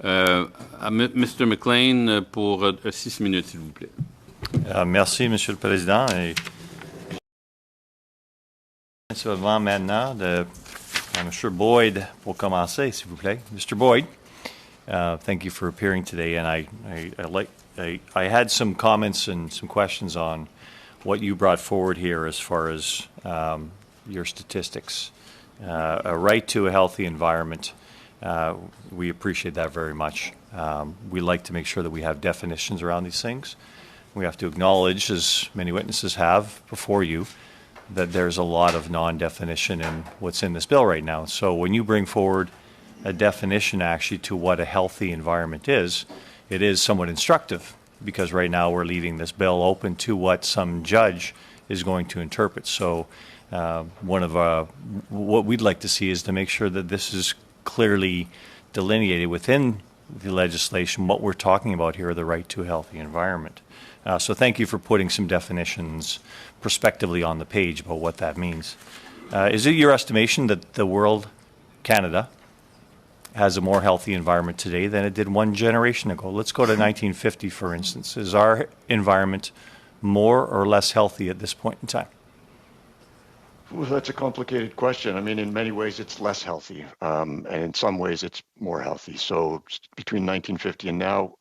Mr. McLean, pour 6 minutes, s'il vous plaît. Merci, Monsieur le Président. Et maintenant de Mr. Boyd pour commencer, s'il vous plaît. Mr. Boyd, thank you for appearing today, and I had some comments and some questions on what you brought forward here as far as your statistics. A right to a healthy environment. We appreciate that very much. We like to make sure that we have definitions around these things. We have to acknowledge, as many witnesses have before you, that there's a lot of non-definition in what's in this bill right now. So when you bring forward a definition actually to what a healthy environment is, it is somewhat instructive, because right now we're leaving this bill open to what some judge is going to interpret. So what we'd like to see is to make sure that this is clearly delineated within the legislation, what we're talking about here, the right to a healthy environment. So thank you for putting some definitions prospectively on the page about what that means. Is it your estimation that the world, Canada, has a more healthy environment today than it did one generation ago? Let's go to 1950, for instance. Is our environment more or less healthy at this point in time? Well, that's a complicated question. I mean, in many ways, it's less healthy, and in some ways, it's more healthy. So between 1950 and now,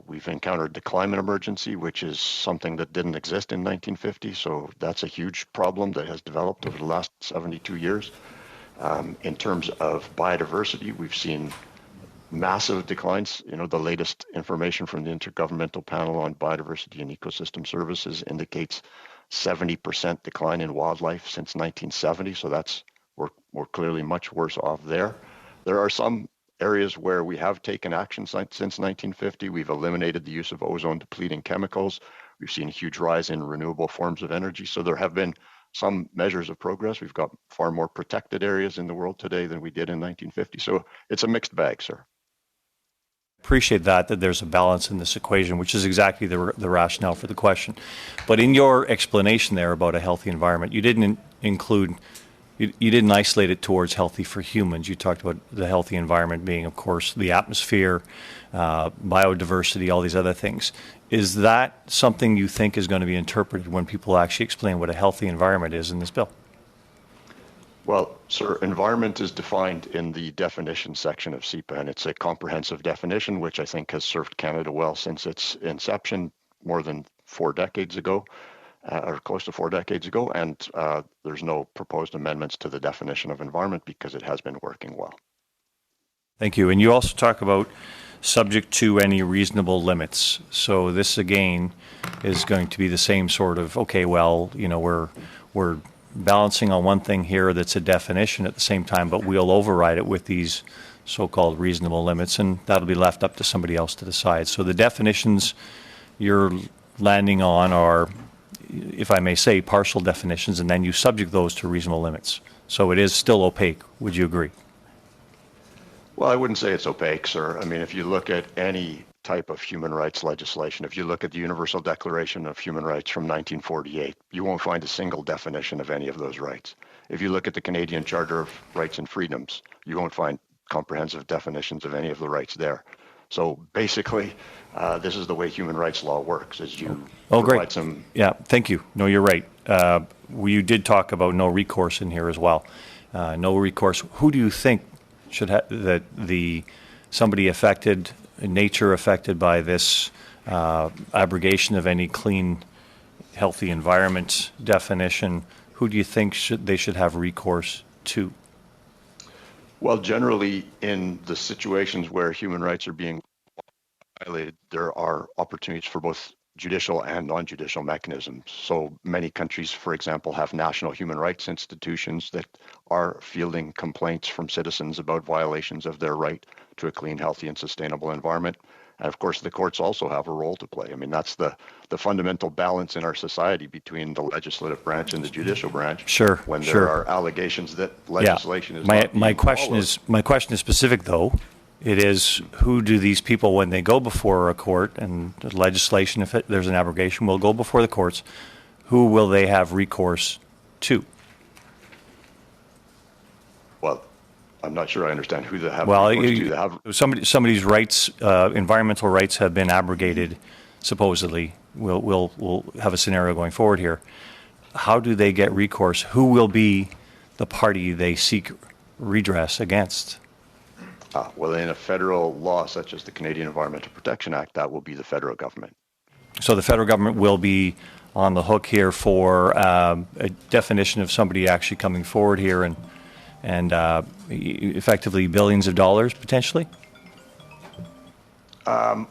we've encountered the climate emergency, which is something that didn't exist in 1950. So that's a huge problem that has developed over the last 72 years. In terms of biodiversity, we've seen massive declines. You know, the latest information from the Intergovernmental Panel on Biodiversity and Ecosystem Services indicates 70% decline in wildlife since 1970. So we're clearly much worse off there. There are some areas where we have taken action since 1950. We've eliminated the use of ozone depleting chemicals. We've seen a huge rise in renewable forms of energy. So there have been some measures of progress. We've got far more protected areas in the world today than we did in 1950. So it's a mixed bag, sir. Appreciate that there's a balance in this equation, which is exactly the rationale for the question. But in your explanation there about a healthy environment, you didn't you didn't isolate it towards healthy for humans. You talked about the healthy environment being, of course, the atmosphere, biodiversity, all these other things. Is that something you think is going to be interpreted when people actually explain what a healthy environment is in this bill? Well, sir, environment is defined in the definition section of CEPA, and it's a comprehensive definition, which I think has served Canada well since its inception more than 4 decades ago, or close to 4 decades ago. And there's no proposed amendments to the definition of environment because it has been working well. Thank you. And you also talk about subject to any reasonable limits. So this, again, is going to be the same sort of, okay, well, you know, we're balancing on one thing here that's a definition at the same time, but we'll override it with these so-called reasonable limits, and that'll be left up to somebody else to decide. So the definitions you're landing on are, if I may say, partial definitions, and then you subject those to reasonable limits. So it is still opaque. Would you agree? Well, I wouldn't say it's opaque, sir. I mean, if you look at any type of human rights legislation, if you look at the Universal Declaration of Human Rights from 1948, you won't find a single definition of any of those rights. If you look at the Canadian Charter of Rights and Freedoms, you won't find comprehensive definitions of any of the rights there. So basically, this is the way human rights law works, as you provide some... Yeah, thank you. No, you're right. You did talk about no recourse in here as well. No recourse. Who do you think should have somebody affected, nature affected by this abrogation of any clean, healthy environment definition? Who do you think they should have recourse to? Well, generally, in the situations where human rights are being violated, there are opportunities for both judicial and non-judicial mechanisms. So many countries, for example, have national human rights institutions that are fielding complaints from citizens about violations of their right to a clean, healthy, and sustainable environment. And of course, the courts also have a role to play. I mean, that's the fundamental balance in our society between the legislative branch and the judicial branch. Sure. When there are allegations that legislation is not my question is specific, though. It is, who do these people, when they go before a court, and legislation, if there's an abrogation, will go before the courts, who will they have recourse to? Well, I'm not sure I understand who they have. Well, recourse to. They have somebody's rights, environmental rights, have been abrogated. Supposedly, we'll have a scenario going forward here. How do they get recourse? Who will be the party they seek redress against? well, in a federal law such as the Canadian Environmental Protection Act, that will be the federal government. So the federal government will be on the hook here for a definition of somebody actually coming forward here and effectively billions of dollars potentially?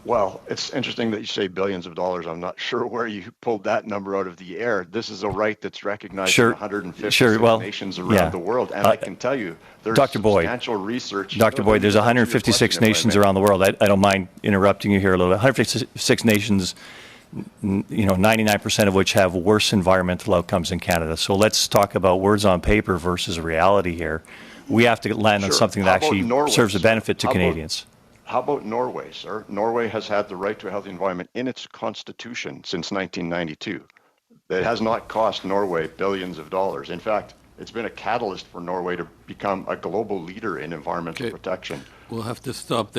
Well, it's interesting that you say billions of dollars. I'm not sure where you pulled that number out of the air. This is a right that's recognized in 156 nations around the world. And I can tell you, there's substantial research. Dr. Boyd, there's 156 nations around the world. I don't mind interrupting you here a little bit. 156 nations, 99% of which have worse environmental outcomes than Canada. So let's talk about words on paper versus reality here. We have to land on something that actually serves a benefit to Canadians. How about Norway, sir? Norway has had the right to a healthy environment in its constitution since 1992. It has not cost Norway billions of dollars. In fact, it's been a catalyst for Norway to become a global leader in environmental protection. We'll have to stop there.